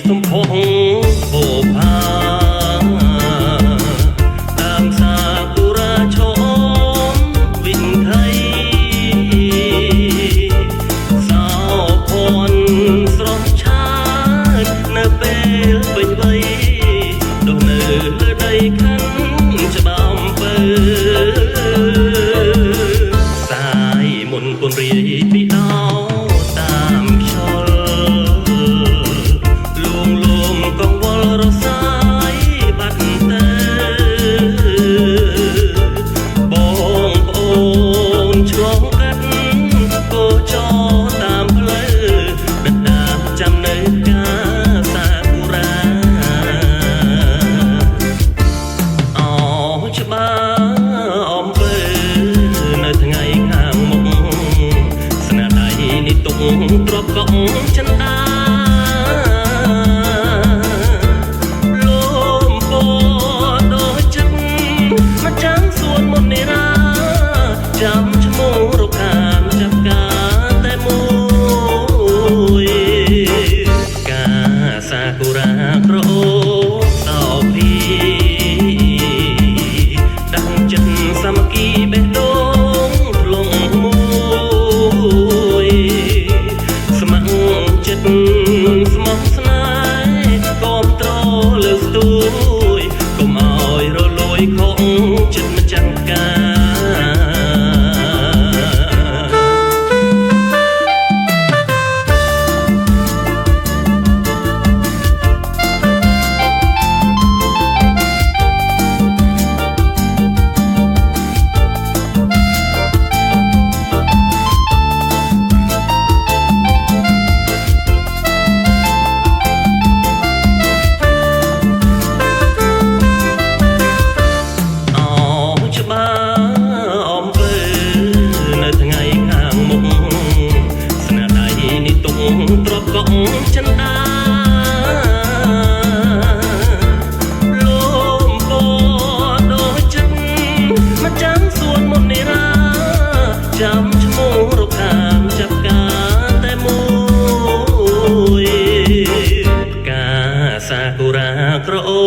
សំភងបូផាតាមសាគុរាឈោមវិនថៃសោភ័ណ្ឌស្រស់ឆាតនៅពេលពេញវ័យដុះនៅលើដីខាន់ច្បាំពើសាយមុនពនរាយពីដោតាមខ្យល់កង្វល់រសាយបាត់ទៅបងប្អូនឆ្លងកាត់គោចរតាមផ្លូវដណ្ដើមចាំនៅកាសាគុរាអោច្បាអំពើនៅថ្ងៃខាងមុខស្នាដៃនេះទុកទ្របកងចិនដាចាំឈ្មោះរកខានចាប់ការតែមួយកាសាគុរាក្រអូបសោភីដាក់ចិត្តសាមគ្គីបេះដូងផ្លុំមួយស្ម័គ្រចិត្តស្មោះស្នេហ៍គាំទ្រលើស្ទួយកុំឲ្យរលួយខកចិត្តម្ចាស់ការទ្របកងចិនដាលំពដូចចិត្តម្ចាំងសួនមុននេះរាចាំឈ្មោះរកខានចាប់ការតែមួយកាសាគុរាក្រអូ